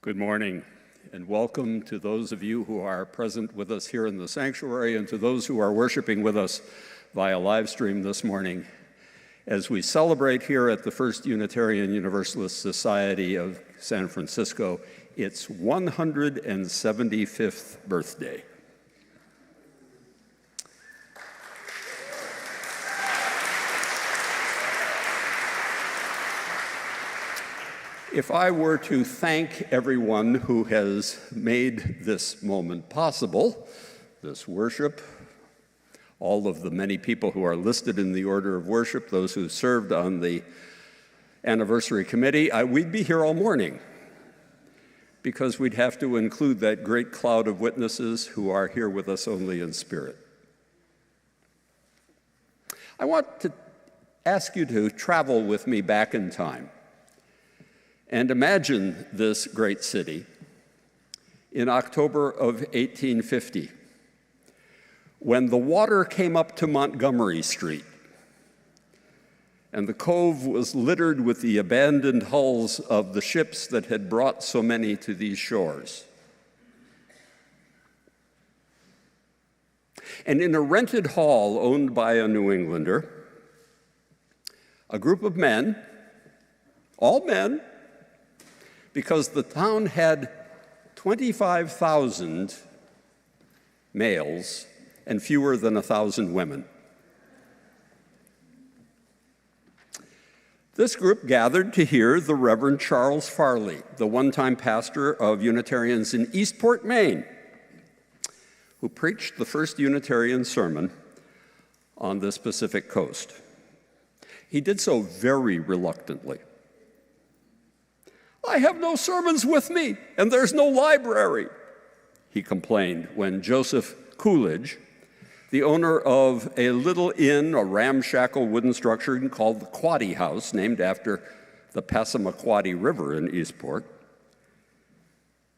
Good morning, and welcome to those of you who are present with us here in the sanctuary and to those who are worshiping with us via live stream this morning as we celebrate here at the First Unitarian Universalist Society of San Francisco its 175th birthday. If I were to thank everyone who has made this moment possible, this worship, all of the many people who are listed in the order of worship, those who served on the Anniversary Committee, we'd be here all morning because we'd have to include that great cloud of witnesses who are here with us only in spirit. I want to ask you to travel with me back in time and imagine this great city in October of 1850, when the water came up to Montgomery Street, and the cove was littered with the abandoned hulls of the ships that had brought so many to these shores. And in a rented hall owned by a New Englander, a group of men, all men, because the town had 25,000 males and fewer than 1,000 women. This group gathered to hear the Reverend Charles Farley, the one-time pastor of Unitarians in Eastport, Maine, who preached the first Unitarian sermon on this Pacific coast. He did so very reluctantly. "I have no sermons with me, and there's no library," he complained when Joseph Coolidge, the owner of a little inn, a ramshackle wooden structure called the Quoddy House, named after the Passamaquoddy River in Eastport,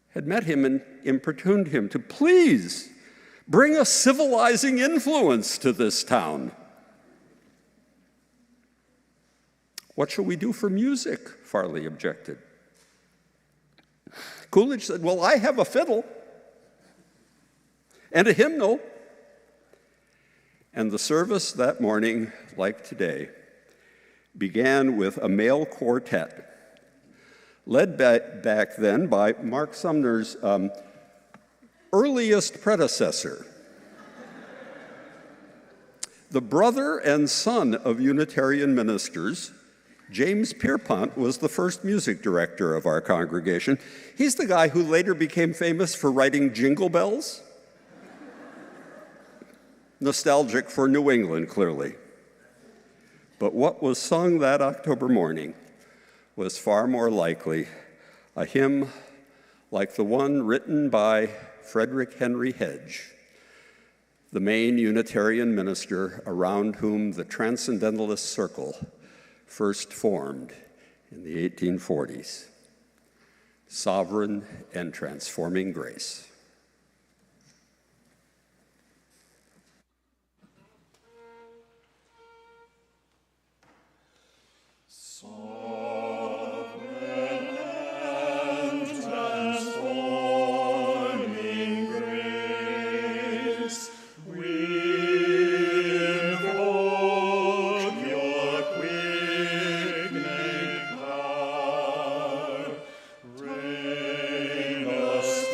had met him and importuned him to please bring a civilizing influence to this town. "What shall we do for music?" Farley objected. Coolidge said, "Well, I have a fiddle and a hymnal." And the service that morning, like today, began with a male quartet, led back then by Mark Sumner's earliest predecessor. The brother and son of Unitarian ministers, James Pierpont, was the first music director of our congregation. He's the guy who later became famous for writing Jingle Bells. Nostalgic for New England, clearly. But what was sung that October morning was far more likely a hymn like the one written by Frederick Henry Hedge, the Maine Unitarian minister around whom the Transcendentalist Circle first formed in the 1840s. Sovereign and Transforming Grace. Rain us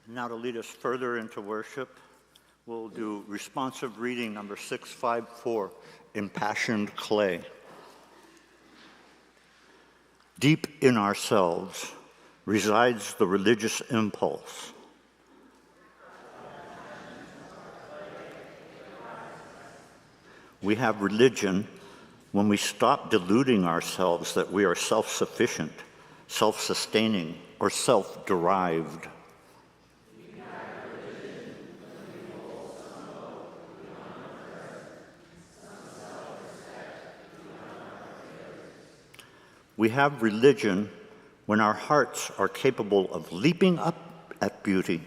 Now to lead us further into worship, we'll do responsive reading number 654, Impassioned Clay. Deep in ourselves resides the religious impulse. We have religion when we stop deluding ourselves that we are self-sufficient, self-sustaining, or self-derived. We have religion when our hearts are capable of leaping up at beauty,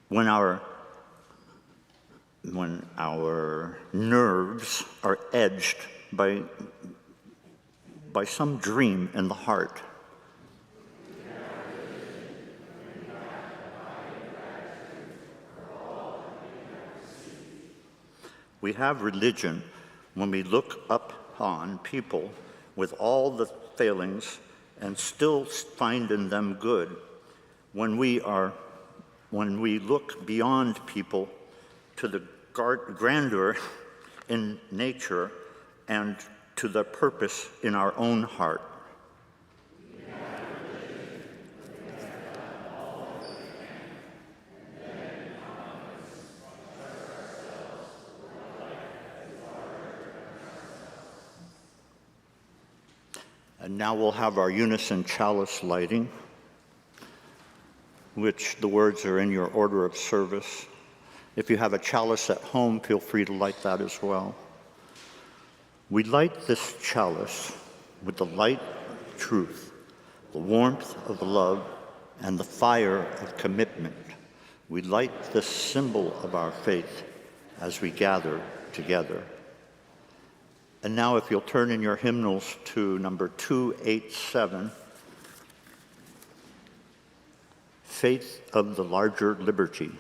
when our nerves are edged by some dream in the heart. We have religion when we look up on people with all the failings and still find in them good, when we look beyond people to the grandeur in nature and to the purpose in our own heart. And now we'll have our unison chalice lighting, which the words are in your order of service. If you have a chalice at home, feel free to light that as well. We light this chalice with the light of truth, the warmth of love, and the fire of commitment. We light this symbol of our faith as we gather together. And now if you'll turn in your hymnals to number 287, Faith of the Larger Liberty.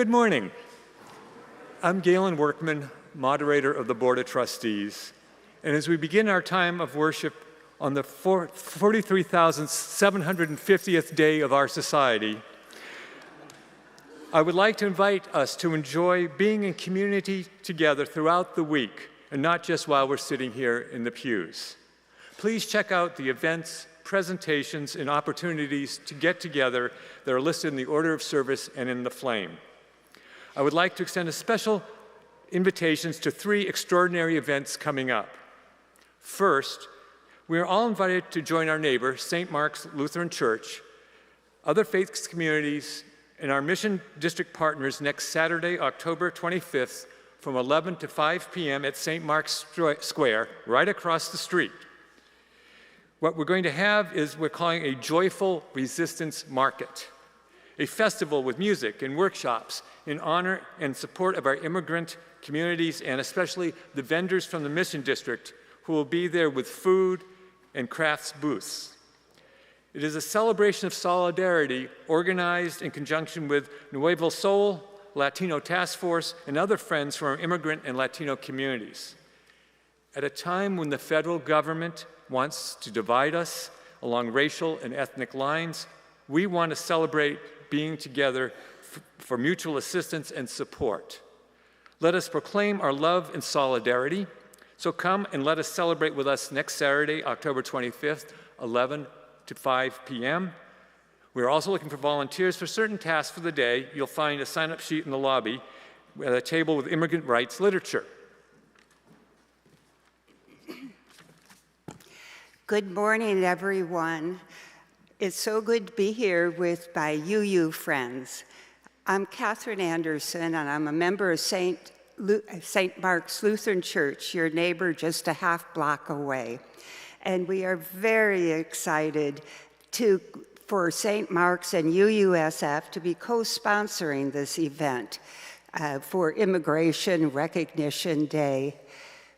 Good morning. I'm Galen Workman, moderator of the Board of Trustees. And as we begin our time of worship on the 43,750th day of our society, I would like to invite us to enjoy being in community together throughout the week, and not just while we're sitting here in the pews. Please check out the events, presentations, and opportunities to get together that are listed in the order of service and in the flame. I would like to extend a special invitations to 3 extraordinary events coming up. First, we are all invited to join our neighbor, St. Mark's Lutheran Church, other faith communities, and our Mission District partners next Saturday, October 25th, from 11 to 5 p.m. at St. Mark's Square, right across the street. What we're going to have is we're calling a Joyful Resistance Market, a festival with music and workshops in honor and support of our immigrant communities and especially the vendors from the Mission District who will be there with food and crafts booths. It is a celebration of solidarity organized in conjunction with Nuevo Sol, Latino Task Force, and other friends from our immigrant and Latino communities. At a time when the federal government wants to divide us along racial and ethnic lines, we want to celebrate being together for mutual assistance and support. Let us proclaim our love and solidarity. So come and let us celebrate with us next Saturday, October 25th, 11 to 5 p.m. We're also looking for volunteers for certain tasks for the day. You'll find a sign-up sheet in the lobby at a table with immigrant rights literature. Good morning, everyone. It's so good to be here with my UU friends. I'm Catherine Anderson, and I'm a member of St. Mark's Lutheran Church, your neighbor just a half block away. And we are very excited for St. Mark's and UUSF to be co-sponsoring this event for Immigration Recognition Day.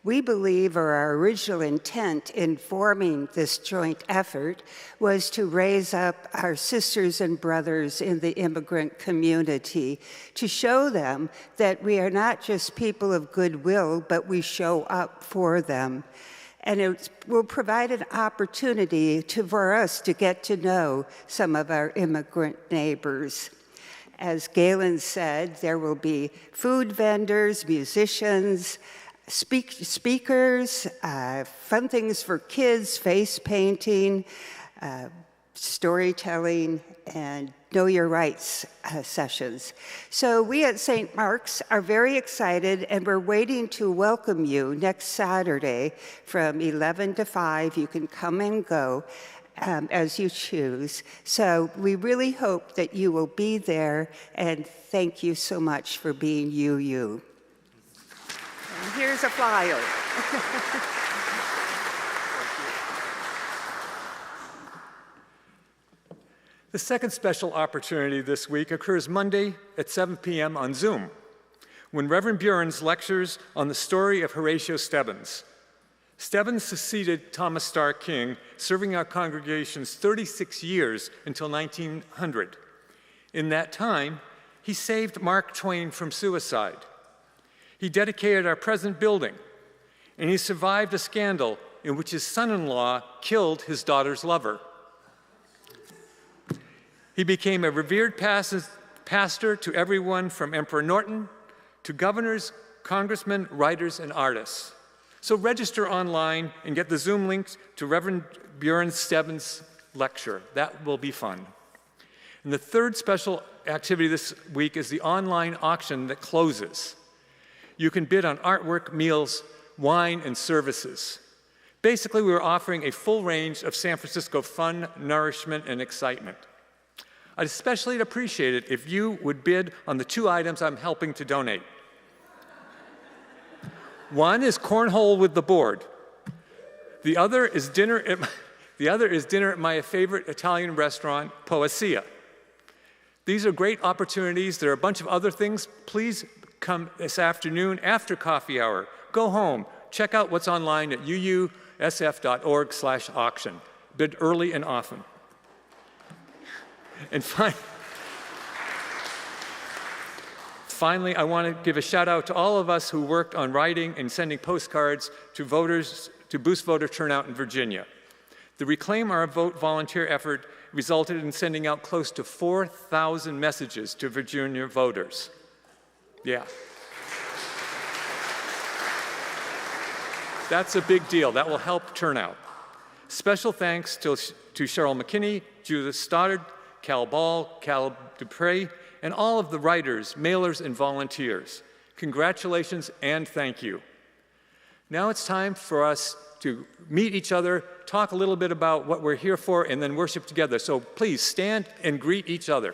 We believe, or our original intent in forming this joint effort was to raise up our sisters and brothers in the immigrant community, to show them that we are not just people of goodwill, but we show up for them. And it will provide an opportunity for us to get to know some of our immigrant neighbors. As Galen said, there will be food vendors, musicians, speakers, fun things for kids, face painting, storytelling, and Know Your Rights sessions. So we at St. Mark's are very excited, and we're waiting to welcome you next Saturday from 11 to 5. You can come and go as you choose. So we really hope that you will be there, and thank you so much for being UU. And here's a flyer. The second special opportunity this week occurs Monday at 7 p.m. on Zoom, when Reverend Buehrens lectures on the story of Horatio Stebbins. Stebbins succeeded Thomas Starr King, serving our congregations 36 years until 1900. In that time, he saved Mark Twain from suicide. He dedicated our present building, and he survived a scandal in which his son-in-law killed his daughter's lover. He became a revered pastor to everyone from Emperor Norton to governors, congressmen, writers, and artists. So register online and get the Zoom links to Reverend Buehrens Stebbins' lecture. That will be fun. And the third special activity this week is the online auction that closes. You can bid on artwork, meals, wine, and services. Basically, we're offering a full range of San Francisco fun, nourishment, and excitement. I'd especially appreciate it if you would bid on the 2 items I'm helping to donate. One is cornhole with the board. The other is dinner at my favorite Italian restaurant, Poesia. These are great opportunities. There are a bunch of other things. Please come this afternoon after coffee hour. Go home. Check out what's online at uusf.org/auction. Bid early and often. Finally, I want to give a shout out to all of us who worked on writing and sending postcards to voters to boost voter turnout in Virginia. The Reclaim Our Vote volunteer effort resulted in sending out close to 4,000 messages to Virginia voters. Yeah. That's a big deal. That will help turnout. Special thanks to Cheryl McKinney, Judith Stoddard, Cal Ball, Cal Dupre, and all of the writers, mailers, and volunteers. Congratulations and thank you. Now it's time for us to meet each other, talk a little bit about what we're here for, and then worship together. So please stand and greet each other.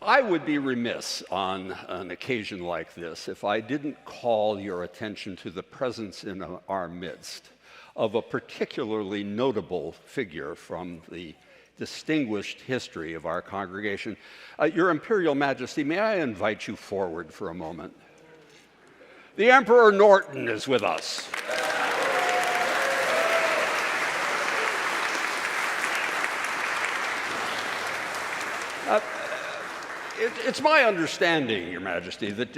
I would be remiss on an occasion like this if I didn't call your attention to the presence in our midst of a particularly notable figure from the distinguished history of our congregation. Your Imperial Majesty, may I invite you forward for a moment? The Emperor Norton is with us. It's my understanding, Your Majesty, that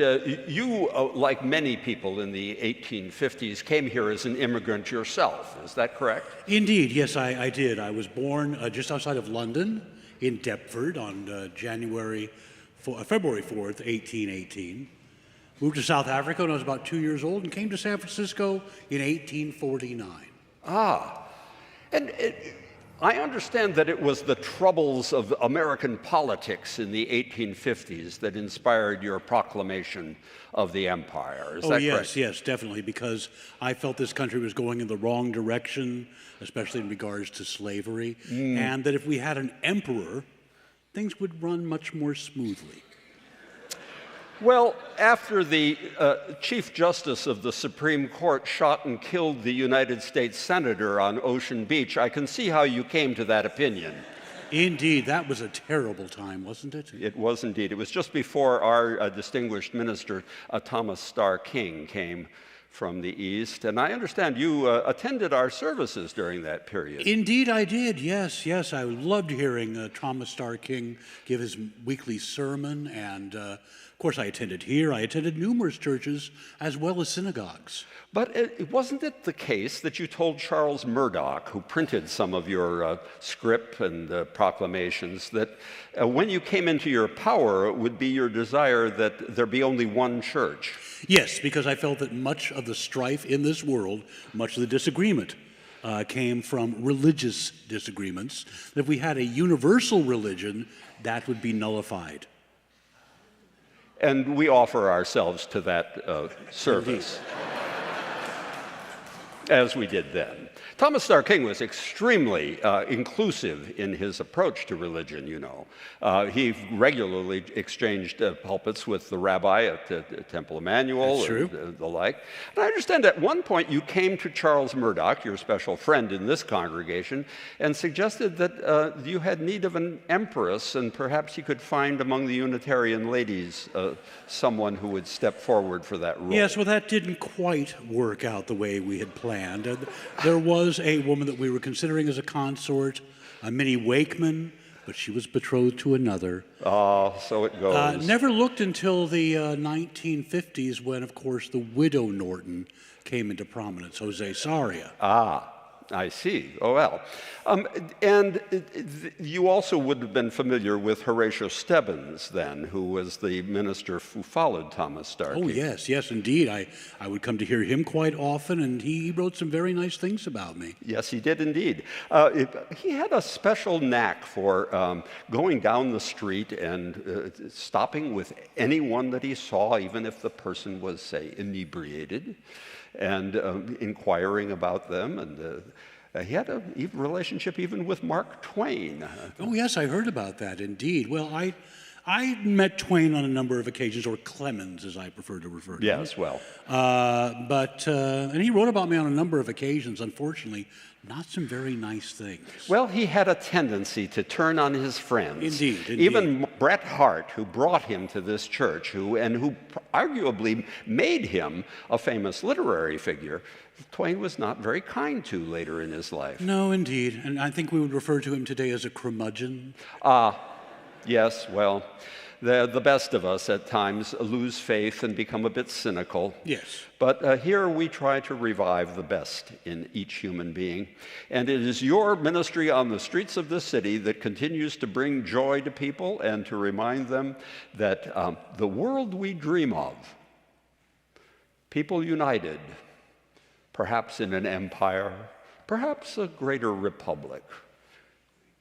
you, like many people in the 1850s, came here as an immigrant yourself. Is that correct? Indeed, yes, I did. I was born just outside of London in Deptford on February 4th, 1818. Moved to South Africa when I was about 2 years old and came to San Francisco in 1849. And I understand that it was the troubles of American politics in the 1850s that inspired your proclamation of the empire. Is that correct? Yes, definitely, because I felt this country was going in the wrong direction, especially in regards to slavery, and that if we had an emperor, things would run much more smoothly. Well, after the Chief Justice of the Supreme Court shot and killed the United States Senator on Ocean Beach, I can see how you came to that opinion. Indeed, that was a terrible time, wasn't it? It was indeed. It was just before our distinguished minister, Thomas Starr King, came from the East. And I understand you attended our services during that period. Indeed, I did. Yes. I loved hearing Thomas Starr King give his weekly sermon. And, of course, I attended here. I attended numerous churches as well as synagogues. But wasn't it the case that you told Charles Murdoch, who printed some of your script and proclamations, that when you came into your power, it would be your desire that there be only one church? Yes, because I felt that much of the strife in this world, much of the disagreement, came from religious disagreements. That if we had a universal religion, that would be nullified. And we offer ourselves to that service. As we did then. Thomas Starr King was extremely inclusive in his approach to religion, you know. He regularly exchanged pulpits with the rabbi at Temple Emmanuel and the like. And I understand at one point you came to Charles Murdoch, your special friend in this congregation, and suggested that you had need of an empress, and perhaps you could find among the Unitarian ladies someone who would step forward for that role. Yes, well, that didn't quite work out the way we had planned. There was a woman that we were considering as a consort, Minnie Wakeman, but she was betrothed to another. Oh, so it goes. Never looked until the 1950s when, of course, the widow Norton came into prominence, Jose Sarria. I see. Oh, well. And you also would have been familiar with Horatio Stebbins then, who was the minister who followed Thomas Starr King. Oh, yes, indeed. I would come to hear him quite often, and he wrote some very nice things about me. Yes, he did indeed. He had a special knack for going down the street and stopping with anyone that he saw, even if the person was, say, inebriated, and inquiring about them. And he had a relationship even with Mark Twain. Oh, yes, I heard about that, indeed. Well, I met Twain on a number of occasions, or Clemens, as I prefer to refer to him. Yes, well. And he wrote about me on a number of occasions, unfortunately, not some very nice things. Well, he had a tendency to turn on his friends. Indeed. Even Bret Hart, who brought him to this church, who arguably made him a famous literary figure, Twain was not very kind to later in his life. No, indeed. And I think we would refer to him today as a curmudgeon. Yes, well, the best of us at times lose faith and become a bit cynical. Yes. But here we try to revive the best in each human being. And it is your ministry on the streets of this city that continues to bring joy to people and to remind them that the world we dream of, people united, perhaps in an empire, perhaps a greater republic,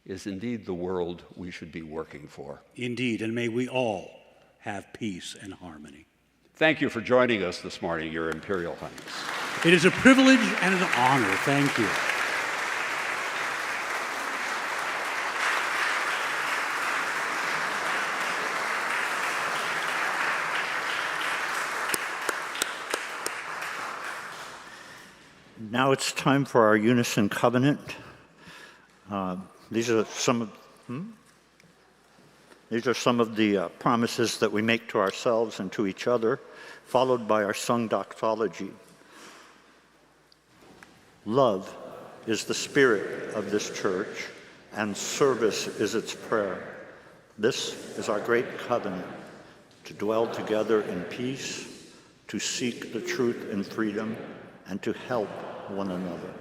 is indeed the world we should be working for. Indeed, and may we all have peace and harmony. Thank you for joining us this morning, Your Imperial Highness. It is a privilege and an honor. Thank you. Now it's time for our unison covenant. These are some of the promises that we make to ourselves and to each other, followed by our sung doxology. Love is the spirit of this church, and service is its prayer. This is our great covenant, to dwell together in peace, to seek the truth in freedom, and to help one another.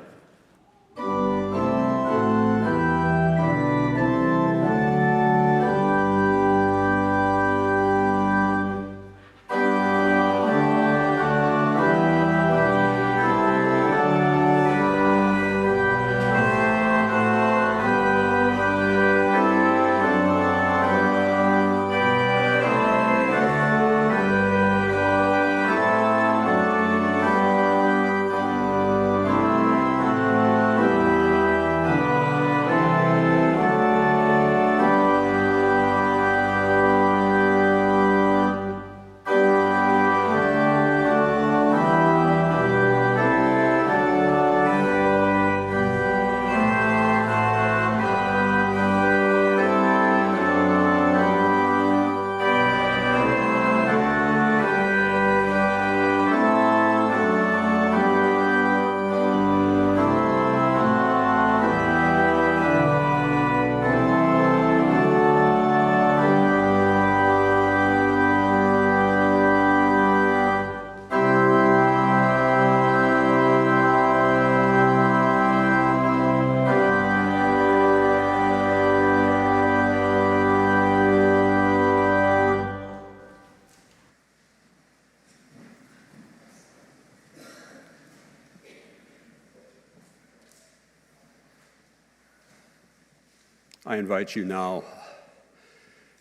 I invite you now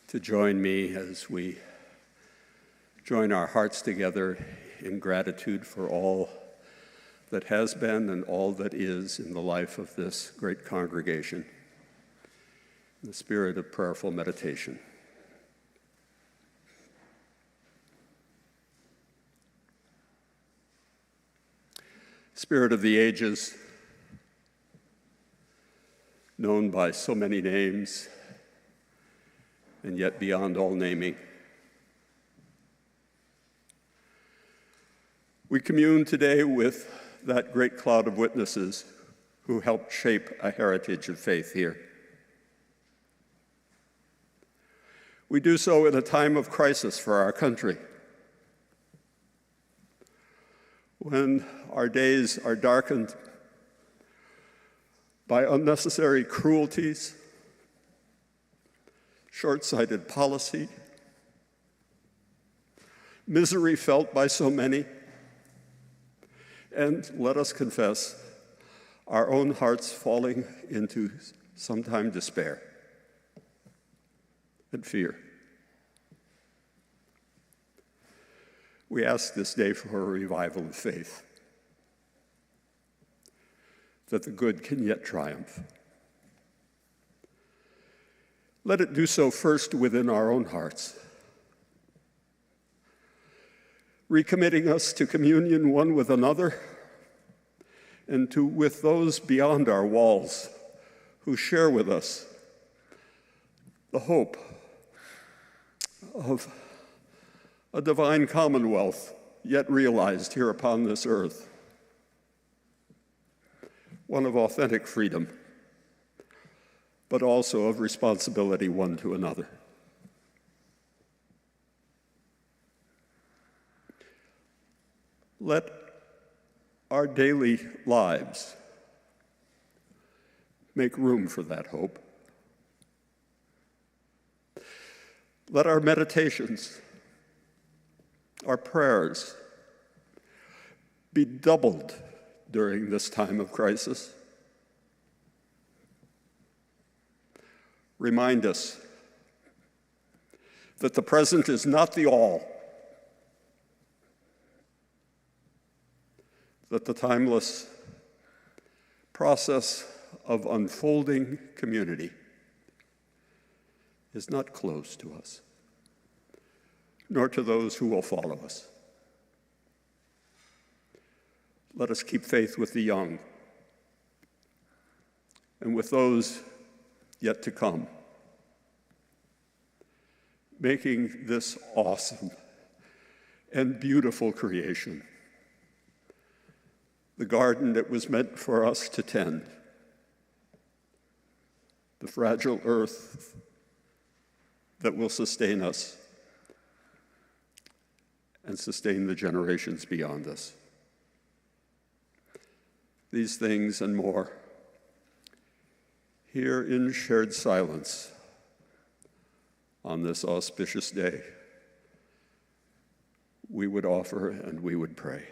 to join me as we join our hearts together in gratitude for all that has been and all that is in the life of this great congregation, in the spirit of prayerful meditation. Spirit of the ages, known by so many names, and yet beyond all naming. We commune today with that great cloud of witnesses who helped shape a heritage of faith here. We do so in a time of crisis for our country, when our days are darkened by unnecessary cruelties, short-sighted policy, misery felt by so many, and, let us confess, our own hearts falling into sometime despair and fear. We ask this day for a revival of faith, that the good can yet triumph. Let it do so first within our own hearts, recommitting us to communion one with another and with those beyond our walls who share with us the hope of a divine commonwealth yet realized here upon this earth, one of authentic freedom, but also of responsibility one to another. Let our daily lives make room for that hope. Let our meditations, our prayers, be doubled during this time of crisis. Remind us that the present is not the all, that the timeless process of unfolding community is not closed to us, nor to those who will follow us. Let us keep faith with the young and with those yet to come, making this awesome and beautiful creation the garden that was meant for us to tend, the fragile earth that will sustain us and sustain the generations beyond us. These things and more, here in shared silence on this auspicious day, we would offer and we would pray.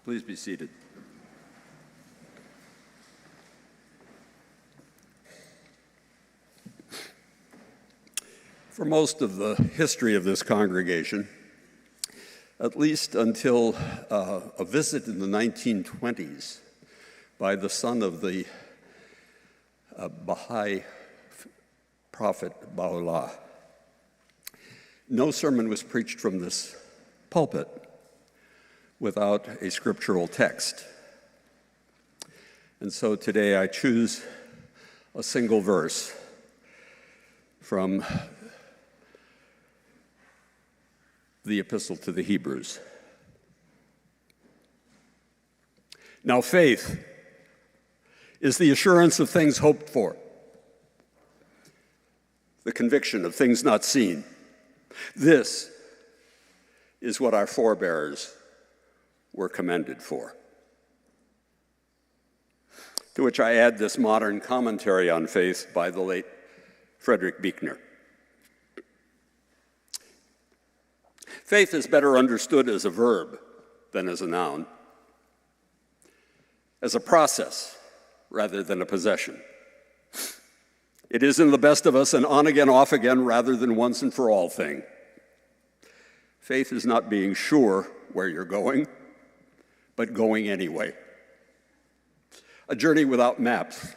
Please be seated. For most of the history of this congregation, at least until a visit in the 1920s by the son of the Baha'i prophet Baha'u'llah, no sermon was preached from this pulpit without a scriptural text. And so today I choose a single verse from the Epistle to the Hebrews. Now faith is the assurance of things hoped for, the conviction of things not seen. This is what our forebears were commended for. To which I add this modern commentary on faith by the late Frederick Buechner. Faith is better understood as a verb than as a noun, as a process rather than a possession. It is in the best of us an on-again, off-again rather than once and for all thing. Faith is not being sure where you're going, but going anyway. A journey without maps.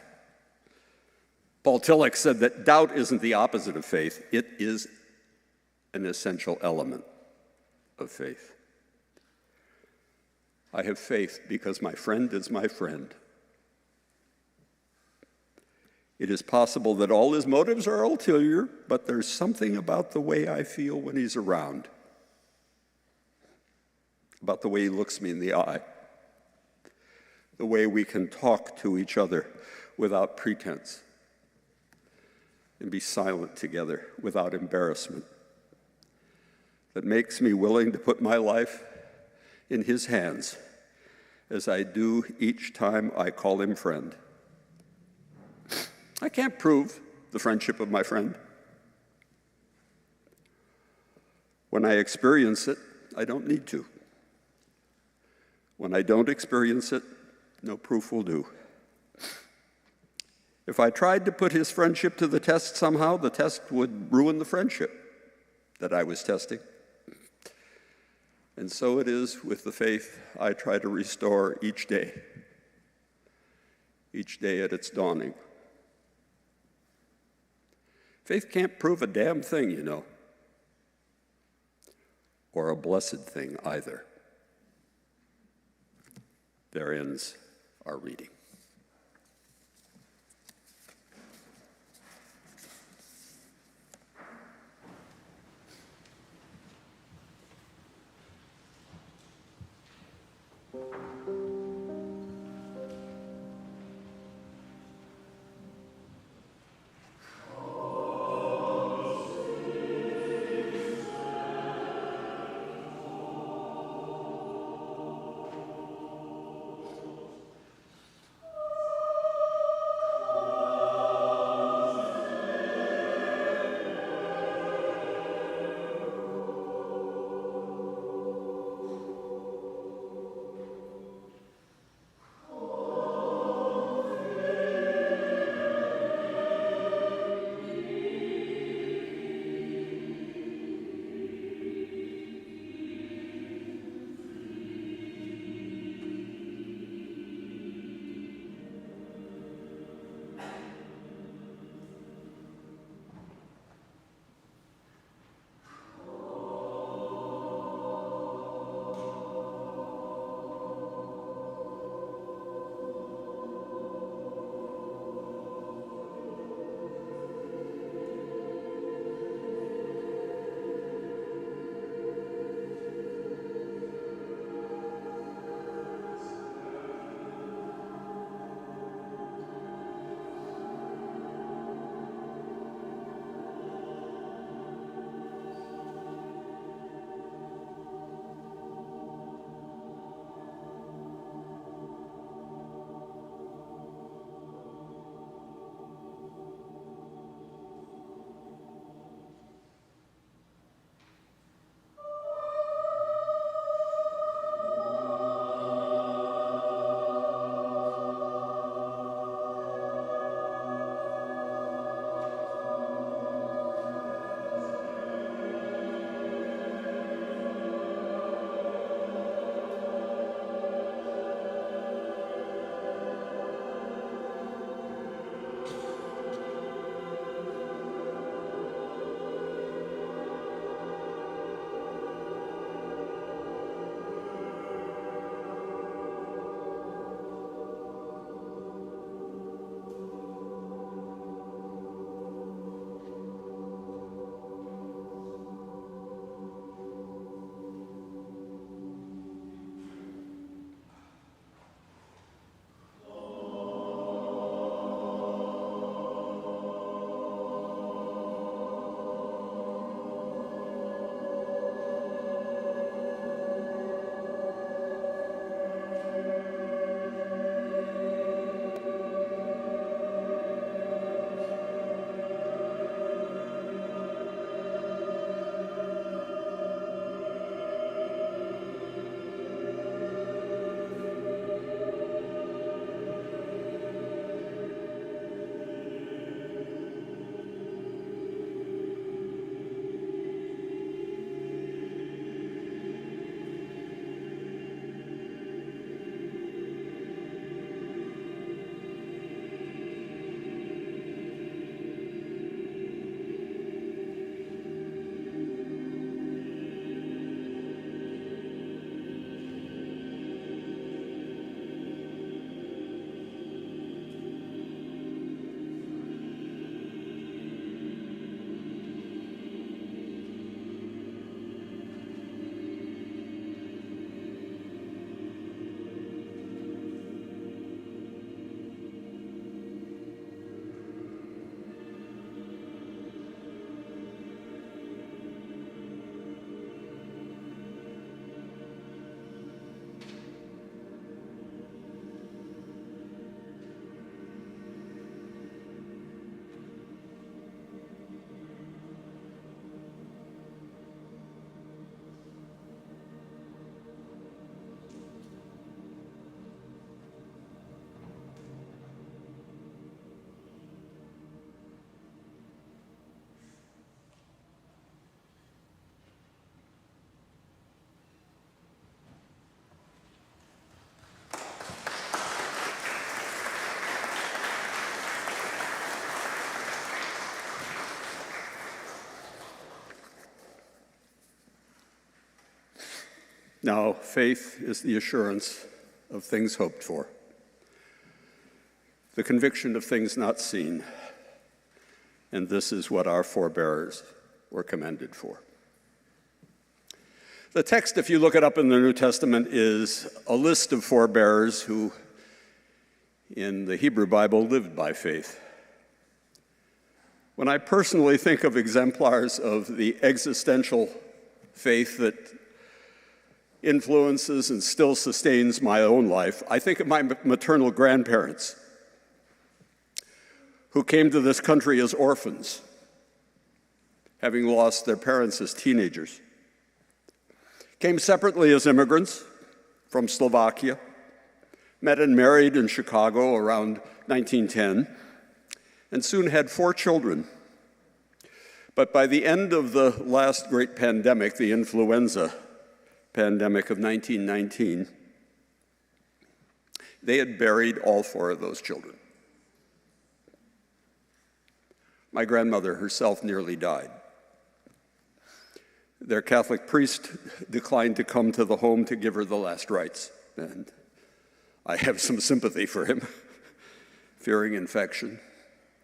Paul Tillich said that doubt isn't the opposite of faith, it is an essential element of faith. I have faith because my friend is my friend. It is possible that all his motives are ulterior, but there's something about the way I feel when he's around, about the way he looks me in the eye, the way we can talk to each other without pretense and be silent together without embarrassment, that makes me willing to put my life in his hands as I do each time I call him friend. I can't prove the friendship of my friend. When I experience it, I don't need to. When I don't experience it, no proof will do. If I tried to put his friendship to the test somehow, the test would ruin the friendship that I was testing. And so it is with the faith I try to restore each day at its dawning. Faith can't prove a damn thing, you know, or a blessed thing either. There ends our reading. Now, faith is the assurance of things hoped for, the conviction of things not seen, and this is what our forebears were commended for. The text, if you look it up in the New Testament, is a list of forebears who, in the Hebrew Bible, lived by faith. When I personally think of exemplars of the existential faith that influences and still sustains my own life, I think of my maternal grandparents, who came to this country as orphans, having lost their parents as teenagers. Came separately as immigrants from Slovakia, met and married in Chicago around 1910, and soon had 4 children. But by the end of the last great pandemic, the influenza pandemic of 1919, they had buried all 4 of those children. My grandmother herself nearly died. Their Catholic priest declined to come to the home to give her the last rites, and I have some sympathy for him, fearing infection.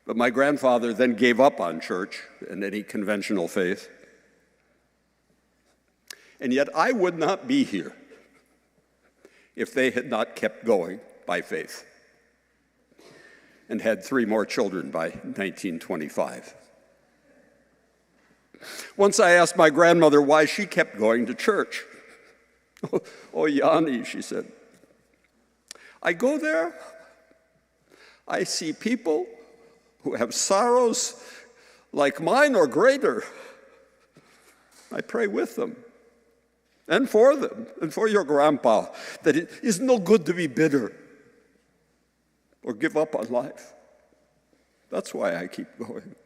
But my grandfather then gave up on church and any conventional faith. And yet I would not be here if they had not kept going by faith and had 3 more children by 1925. Once I asked my grandmother why she kept going to church. Oh, Yanni, she said, I go there, I see people who have sorrows like mine or greater. I pray with them and for them and for your grandpa, that it is no good to be bitter or give up on life. That's why I keep going.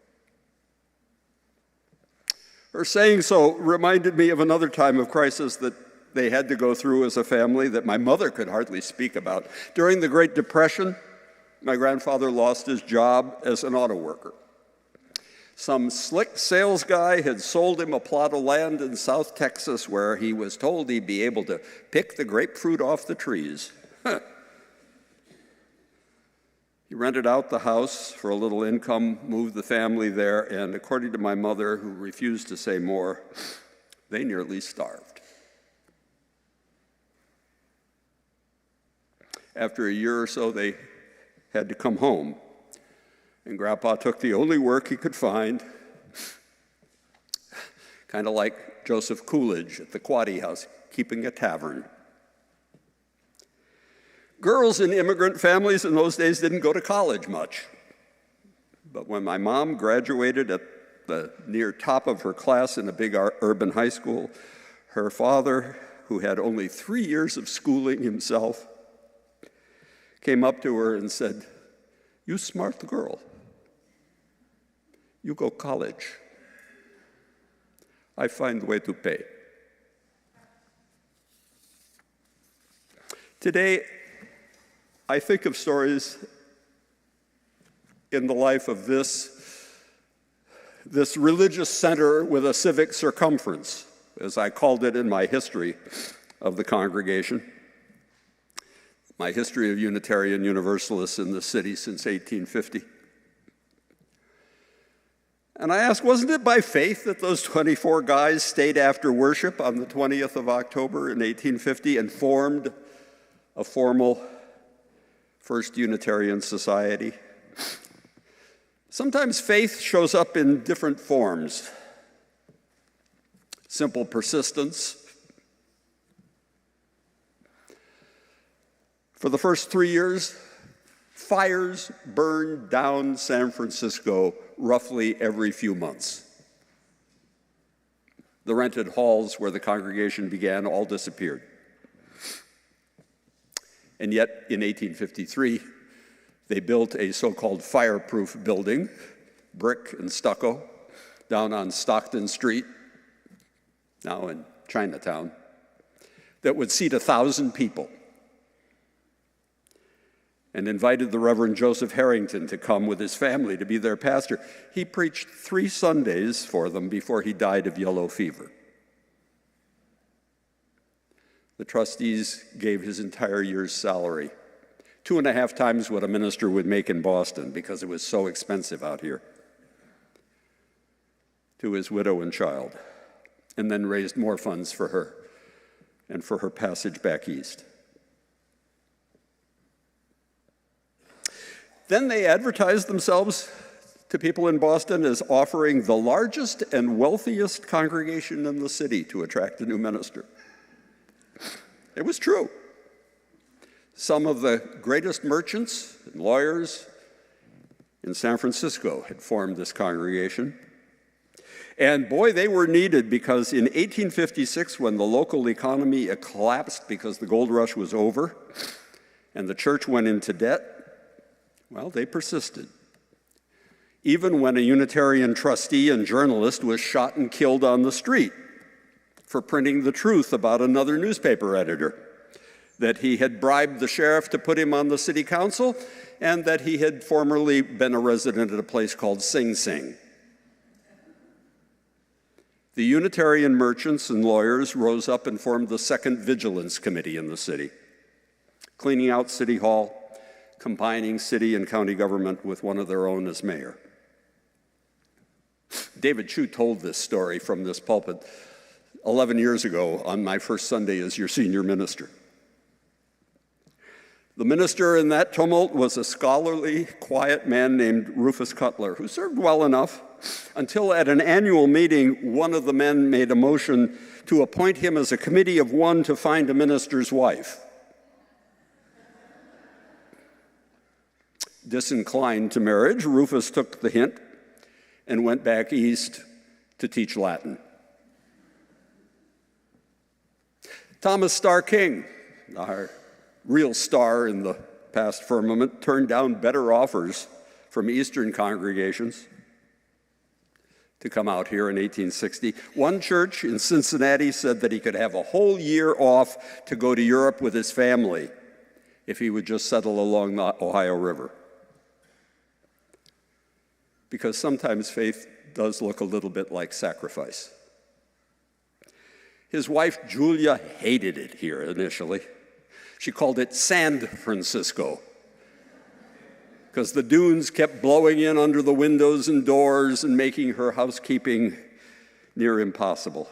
Her saying so reminded me of another time of crisis that they had to go through as a family that my mother could hardly speak about. During the Great Depression, my grandfather lost his job as an auto worker. Some slick sales guy had sold him a plot of land in South Texas where he was told he'd be able to pick the grapefruit off the trees. He rented out the house for a little income, moved the family there, and according to my mother, who refused to say more, they nearly starved. After a year or so, they had to come home, and Grandpa took the only work he could find, kind of like Joseph Coolidge at the Quaddy House, keeping a tavern. Girls in immigrant families in those days didn't go to college much. But when my mom graduated at the near top of her class in a big urban high school, her father, who had only 3 years of schooling himself, came up to her and said, "You smart girl. You go college. I find a way to pay." Today, I think of stories in the life of this religious center with a civic circumference, as I called it in my history of the congregation, my history of Unitarian Universalists in the city since 1850. And I asked, wasn't it by faith that those 24 guys stayed after worship on the 20th of October in 1850 and formed a formal First Unitarian Society? Sometimes faith shows up in different forms. Simple persistence. For the first 3 years, fires burned down San Francisco roughly every few months. The rented halls where the congregation began all disappeared. And yet, in 1853, they built a so-called fireproof building, brick and stucco, down on Stockton Street, now in Chinatown, that would seat 1,000 people, and invited the Reverend Joseph Harrington to come with his family to be their pastor. He preached 3 Sundays for them before he died of yellow fever. The trustees gave his entire year's salary, 2.5 times what a minister would make in Boston because it was so expensive out here, to his widow and child, and then raised more funds for her and for her passage back east. Then they advertised themselves to people in Boston as offering the largest and wealthiest congregation in the city to attract a new minister. It was true. Some of the greatest merchants and lawyers in San Francisco had formed this congregation. And boy, they were needed, because in 1856, when the local economy collapsed because the gold rush was over and the church went into debt, well, they persisted. Even when a Unitarian trustee and journalist was shot and killed on the street for printing the truth about another newspaper editor, that he had bribed the sheriff to put him on the city council, and that he had formerly been a resident at a place called Sing Sing. The Unitarian merchants and lawyers rose up and formed the Second Vigilance Committee in the city, cleaning out City Hall, combining city and county government with one of their own as mayor. David Chu told this story from this pulpit 11 years ago on my first Sunday as your senior minister. The minister in that tumult was a scholarly, quiet man named Rufus Cutler, who served well enough until at an annual meeting, one of the men made a motion to appoint him as a committee of one to find a minister's wife. Disinclined to marriage, Rufus took the hint and went back east to teach Latin. Thomas Starr King, our real star in the past firmament, turned down better offers from Eastern congregations to come out here in 1860. One church in Cincinnati said that he could have a whole year off to go to Europe with his family if he would just settle along the Ohio River. Because sometimes faith does look a little bit like sacrifice. His wife, Julia, hated it here initially. She called it San Francisco, because the dunes kept blowing in under the windows and doors and making her housekeeping near impossible.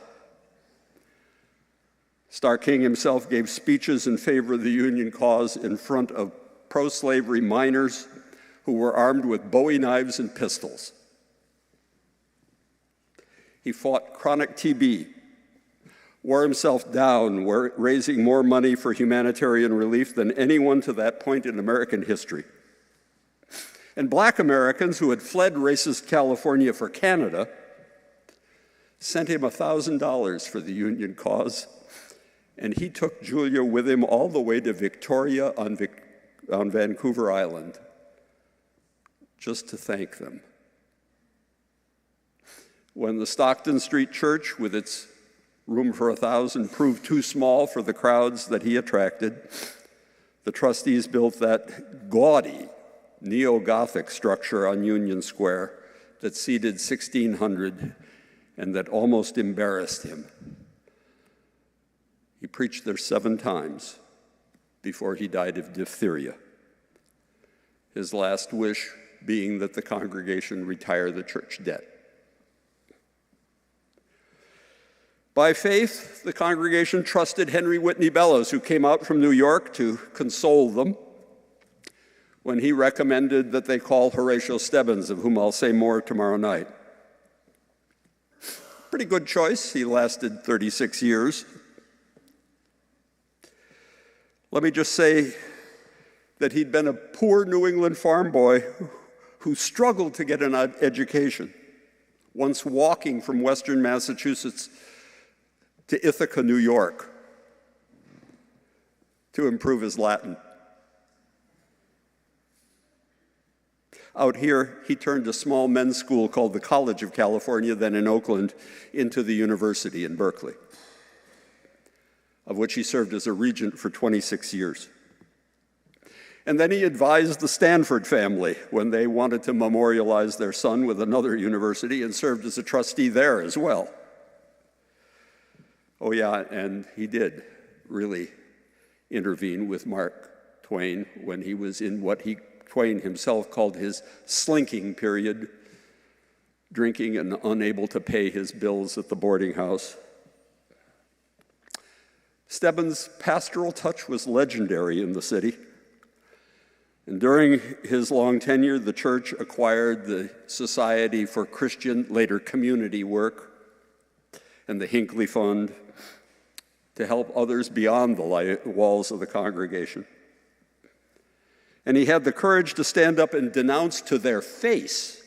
Starr King himself gave speeches in favor of the Union cause in front of pro-slavery miners who were armed with Bowie knives and pistols. He fought chronic TB, wore himself down, raising more money for humanitarian relief than anyone to that point in American history. And Black Americans who had fled racist California for Canada sent him $1,000 for the Union cause, and he took Julia with him all the way to Victoria on Vancouver Island, just to thank them. When the Stockton Street Church, with its room for 1,000, proved too small for the crowds that he attracted, the trustees built that gaudy neo-Gothic structure on Union Square that seated 1,600 and that almost embarrassed him. He preached there 7 times before he died of diphtheria, his last wish being that the congregation retire the church debt. By faith, the congregation trusted Henry Whitney Bellows, who came out from New York to console them, when he recommended that they call Horatio Stebbins, of whom I'll say more tomorrow night. Pretty good choice. He lasted 36 years. Let me just say that he'd been a poor New England farm boy who struggled to get an education, once walking from Western Massachusetts to Ithaca, New York, to improve his Latin. Out here, he turned a small men's school called the College of California, then in Oakland, into the university in Berkeley, of which he served as a regent for 26 years. And then he advised the Stanford family when they wanted to memorialize their son with another university, and served as a trustee there as well. Oh yeah, and he did really intervene with Mark Twain when he was in what Twain himself called his slinking period, drinking and unable to pay his bills at the boarding house. Stebbins' pastoral touch was legendary in the city. And during his long tenure, the church acquired the Society for Christian, later Community Work, and the Hinckley Fund to help others beyond the walls of the congregation. And he had the courage to stand up and denounce to their face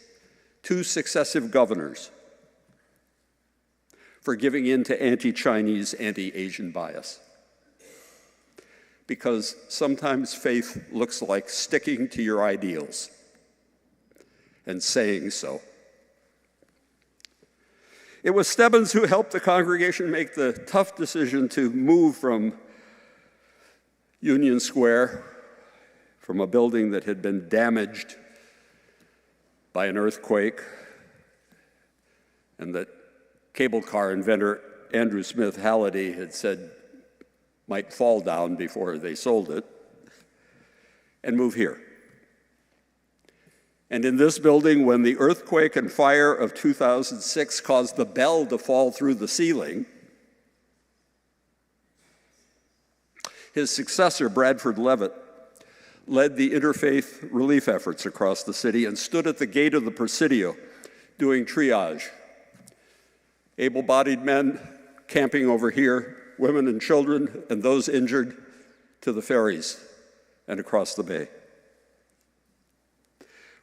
2 successive governors for giving in to anti-Chinese, anti-Asian bias. Because sometimes faith looks like sticking to your ideals and saying so. It was Stebbins who helped the congregation make the tough decision to move from Union Square, from a building that had been damaged by an earthquake, and that cable car inventor Andrew Smith Halliday had said might fall down before they sold it, and move here. And in this building, when the earthquake and fire of 2006 caused the bell to fall through the ceiling, his successor, Bradford Levitt, led the interfaith relief efforts across the city and stood at the gate of the Presidio doing triage. Able-bodied men camping over here, women and children, and those injured to the ferries and across the bay.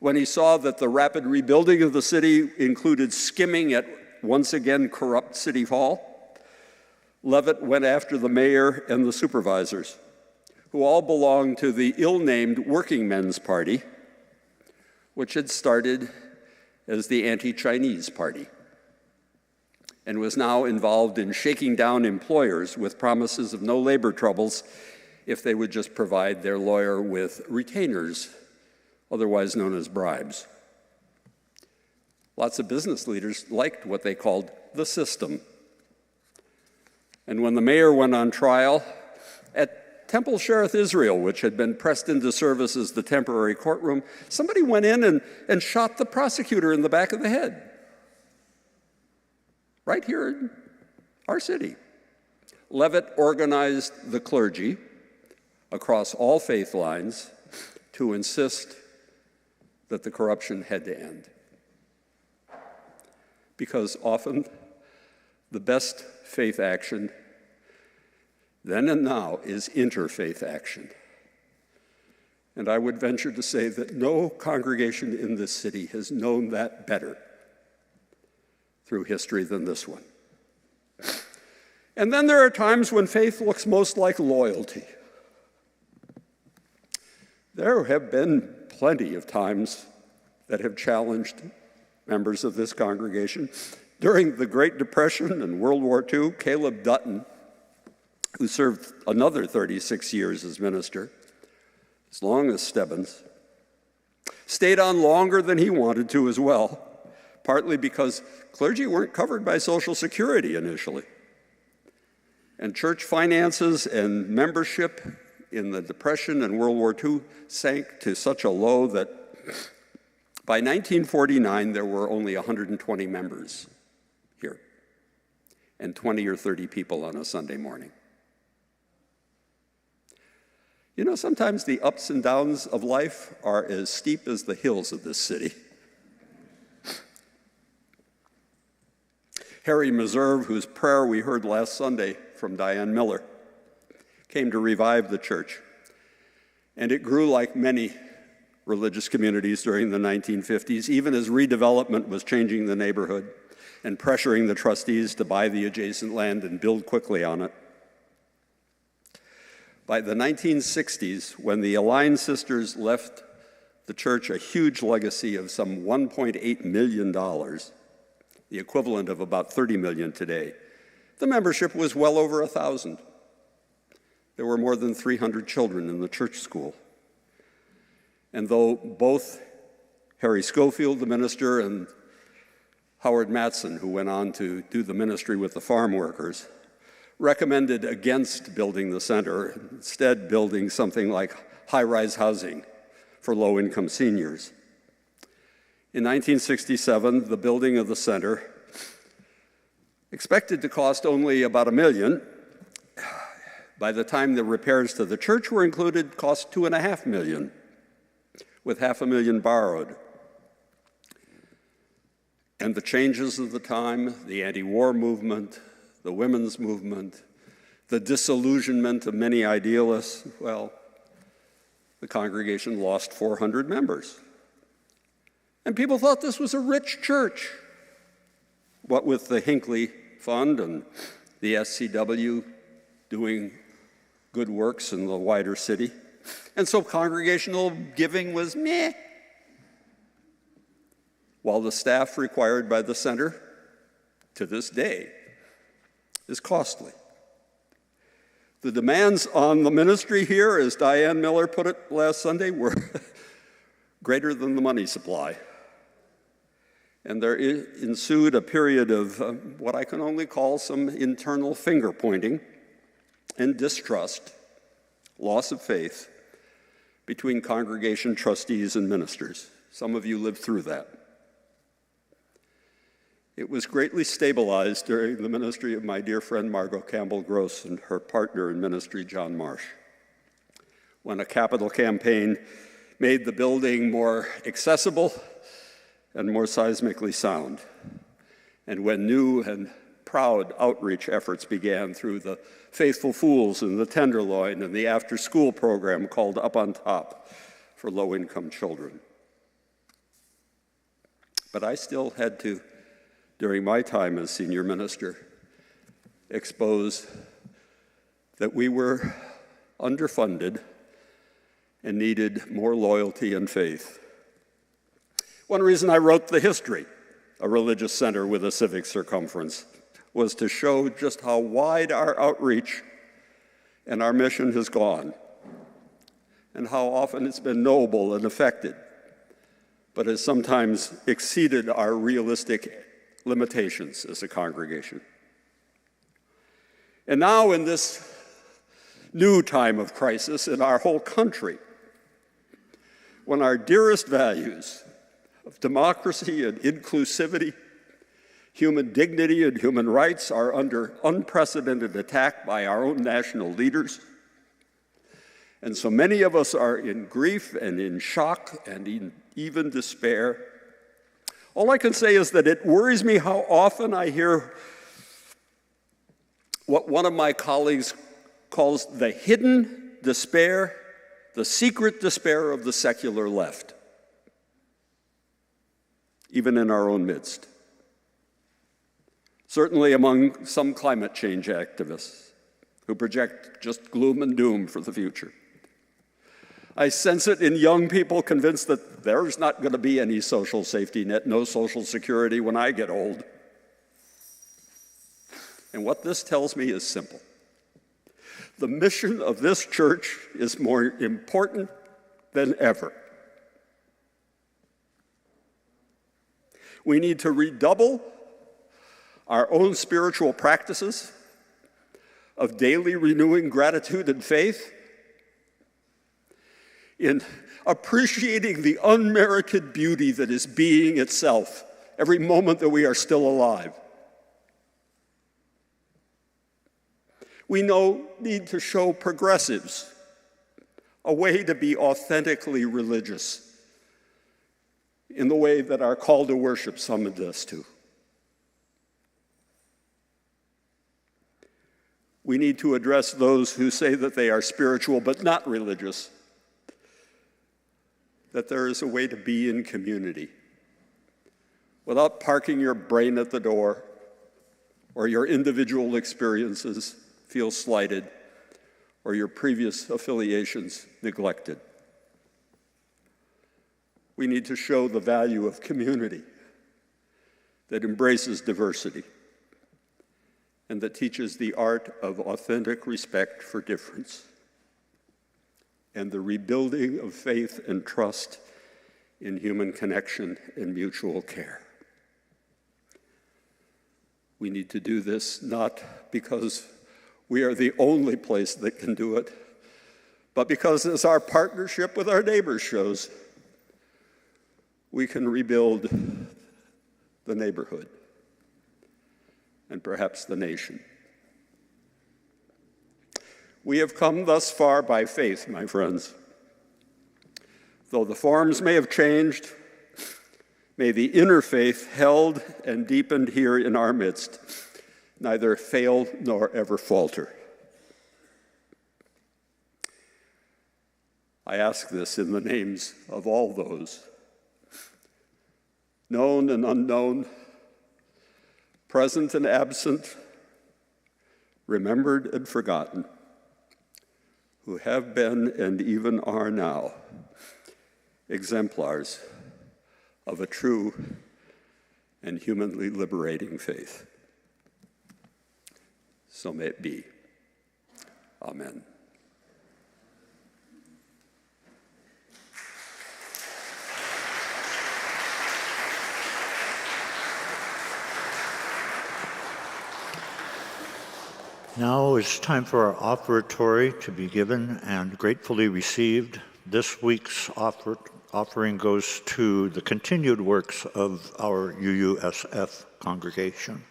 When he saw that the rapid rebuilding of the city included skimming at once again corrupt City Hall, Levitt went after the mayor and the supervisors, who all belonged to the ill-named Working Men's Party, which had started as the Anti-Chinese Party and was now involved in shaking down employers with promises of no labor troubles if they would just provide their lawyer with retainers, otherwise known as bribes. Lots of business leaders liked what they called the system. And when the mayor went on trial at Temple Shereth Israel, which had been pressed into service as the temporary courtroom, somebody went in and shot the prosecutor in the back of the head. Right here in our city. Levitt organized the clergy across all faith lines to insist that the corruption had to end. Because often the best faith action then and now is interfaith action. And I would venture to say that no congregation in this city has known that better through history than this one. And then there are times when faith looks most like loyalty. There have been plenty of times that have challenged members of this congregation. During the Great Depression and World War II, Caleb Dutton, who served another 36 years as minister, as long as Stebbins, stayed on longer than he wanted to as well, partly because clergy weren't covered by Social Security initially. And church finances and membership in the Depression and World War II sank to such a low that by 1949, there were only 120 members here and 20 or 30 people on a Sunday morning. You know, sometimes the ups and downs of life are as steep as the hills of this city. Harry Meserve, whose prayer we heard last Sunday from Diane Miller, came to revive the church. And it grew like many religious communities during the 1950s, even as redevelopment was changing the neighborhood and pressuring the trustees to buy the adjacent land and build quickly on it. By the 1960s, when the Align sisters left the church a huge legacy of some $1.8 million, the equivalent of about 30 million today, the membership was well over 1,000. There were more than 300 children in the church school. And though both Harry Schofield, the minister, and Howard Mattson, who went on to do the ministry with the farm workers, recommended against building the center, instead building something like high-rise housing for low-income seniors. In 1967, the building of the center, expected to cost only about $1 million, by the time the repairs to the church were included, cost $2.5 million, with $500,000 borrowed. And the changes of the time, the anti-war movement, the women's movement, the disillusionment of many idealists, well, the congregation lost 400 members. And people thought this was a rich church. What with the Hinckley Fund and the SCW doing good works in the wider city. And so congregational giving was meh, while the staff required by the center, to this day, is costly. The demands on the ministry here, as Diane Miller put it last Sunday, were greater than the money supply. And there ensued a period of what I can only call some internal finger-pointing and distrust, loss of faith, between congregation trustees and ministers. Some of you lived through that. It was greatly stabilized during the ministry of my dear friend Margot Campbell Gross and her partner in ministry, John Marsh, when a capital campaign made the building more accessible and more seismically sound, and when new and proud outreach efforts began through the Faithful Fools and the Tenderloin and the after-school program called Up on Top for low-income children. But I still had to, during my time as senior minister, expose that we were underfunded and needed more loyalty and faith. One reason I wrote The History, a religious center with a civic circumference, was to show just how wide our outreach and our mission has gone, and how often it's been noble and effective, but has sometimes exceeded our realistic limitations as a congregation. And now, in this new time of crisis in our whole country, when our dearest values of democracy and inclusivity, human dignity and human rights are under unprecedented attack by our own national leaders, and so many of us are in grief and in shock and in even despair, all I can say is that it worries me how often I hear what one of my colleagues calls the hidden despair, the secret despair of the secular left, even in our own midst. Certainly among some climate change activists who project just gloom and doom for the future. I sense it in young people convinced that there's not going to be any social safety net, no social security when I get old. And what this tells me is simple. The mission of this church is more important than ever. We need to redouble our own spiritual practices of daily renewing gratitude and faith, in appreciating the unmerited beauty that is being itself every moment that we are still alive. We need to show progressives a way to be authentically religious in the way that our call to worship summoned us to. We need to address those who say that they are spiritual but not religious, that there is a way to be in community without parking your brain at the door or your individual experiences feel slighted or your previous affiliations neglected. We need to show the value of community that embraces diversity and that teaches the art of authentic respect for difference and the rebuilding of faith and trust in human connection and mutual care. We need to do this not because We are the only place that can do it. But because, as our partnership with our neighbors shows, we can rebuild the neighborhood and perhaps the nation. We have come thus far by faith, my friends. Though the forms may have changed, may the inner faith held and deepened here in our midst neither fail nor ever falter. I ask this in the names of all those, known and unknown, present and absent, remembered and forgotten, who have been and even are now exemplars of a true and humanly liberating faith. So may it be. Amen. Now it's time for our offertory to be given and gratefully received. This week's offering goes to the continued works of our UUSF congregation.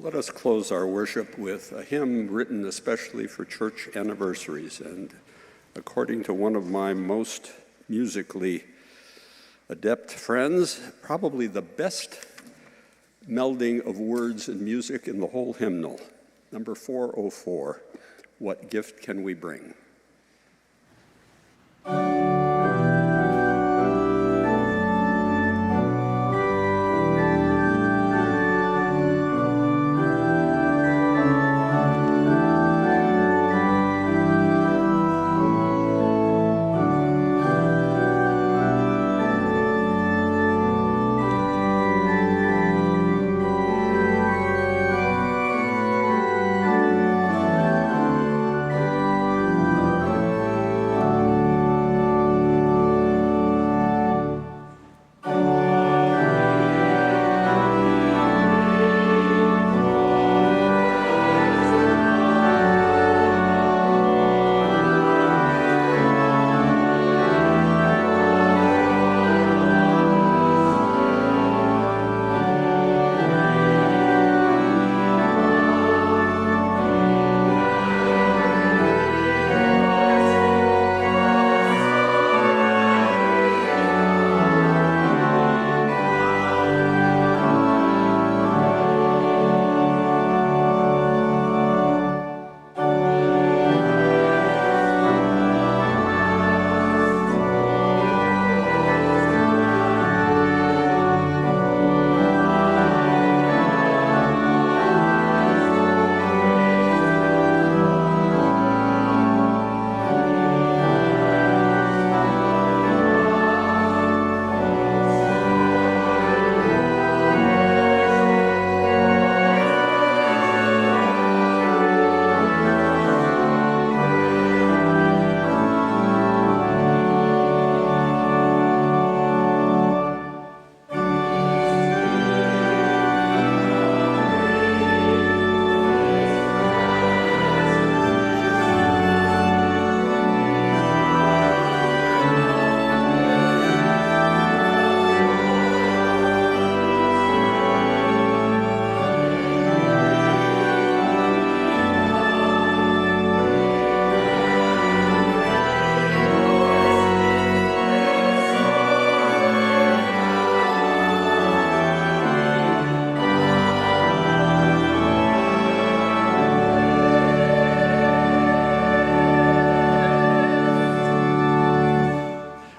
Let us close our worship with a hymn written especially for church anniversaries, and according to one of my most musically adept friends, probably the best melding of words and music in the whole hymnal. Number 404, What Gift Can We Bring?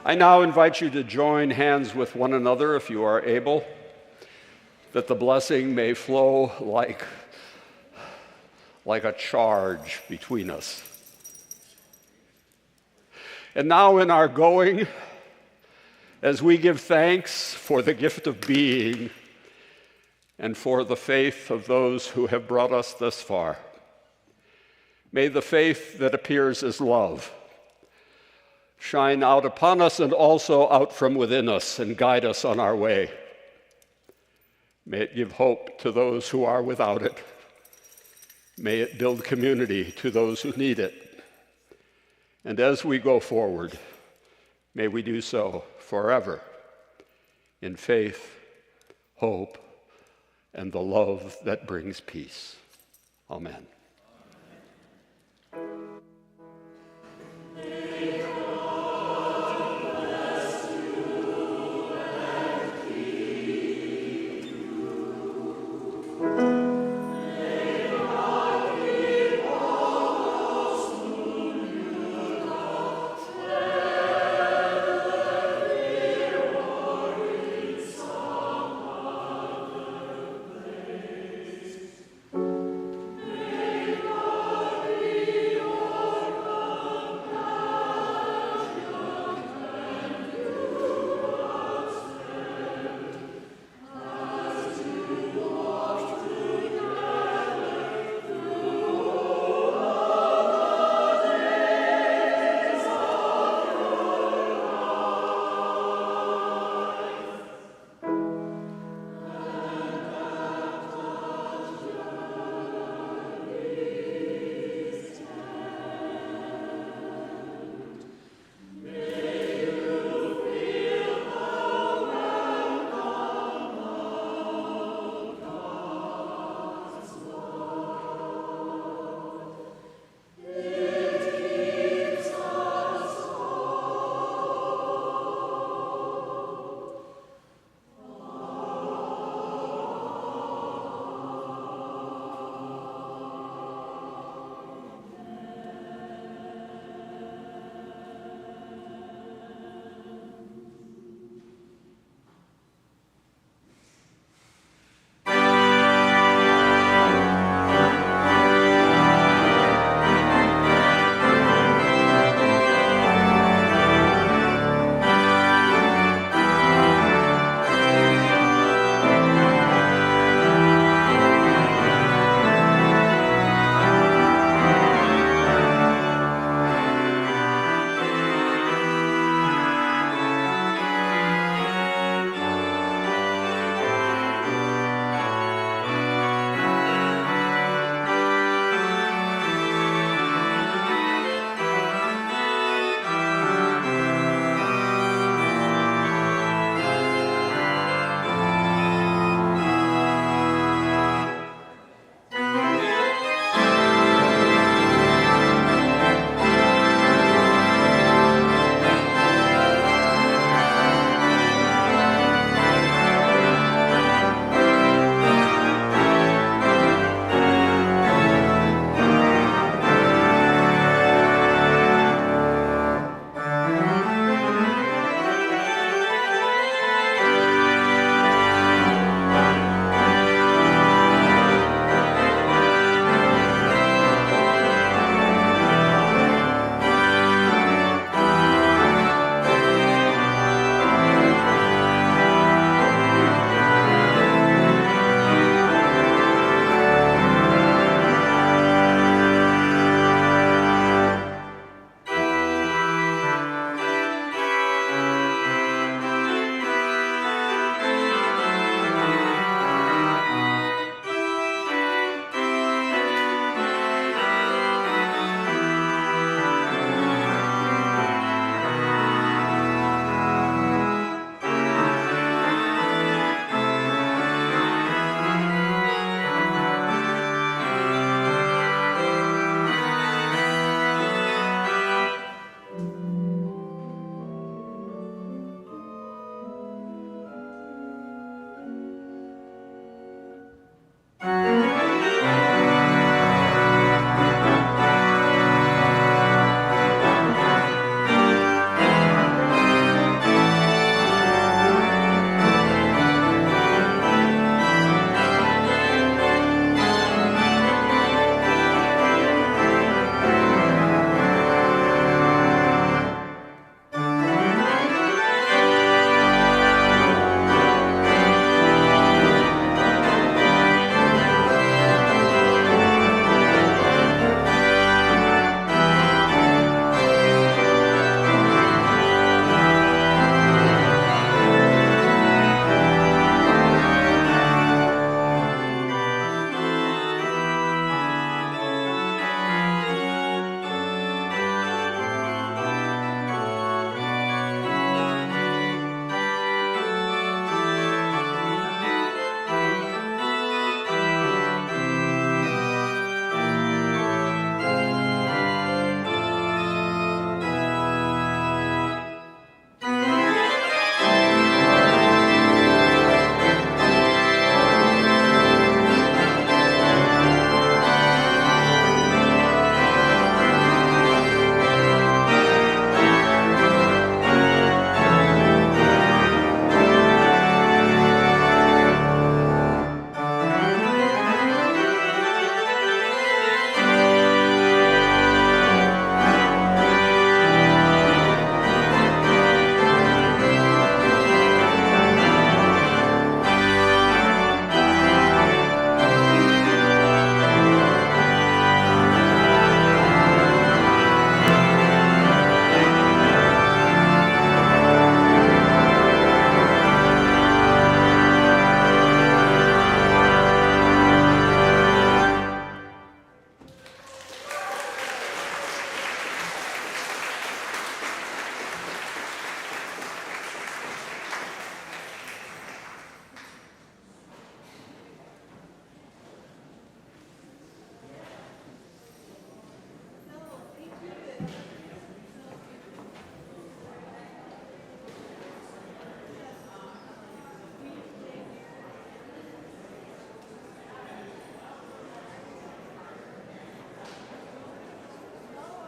I now invite you to join hands with one another if you are able, that the blessing may flow like a charge between us. And now in our going, as we give thanks for the gift of being and for the faith of those who have brought us thus far, may the faith that appears as love shine out upon us and also out from within us and guide us on our way. May it give hope to those who are without it. May it build community to those who need it. And as we go forward, may we do so forever in faith, hope, and the love that brings peace. Amen.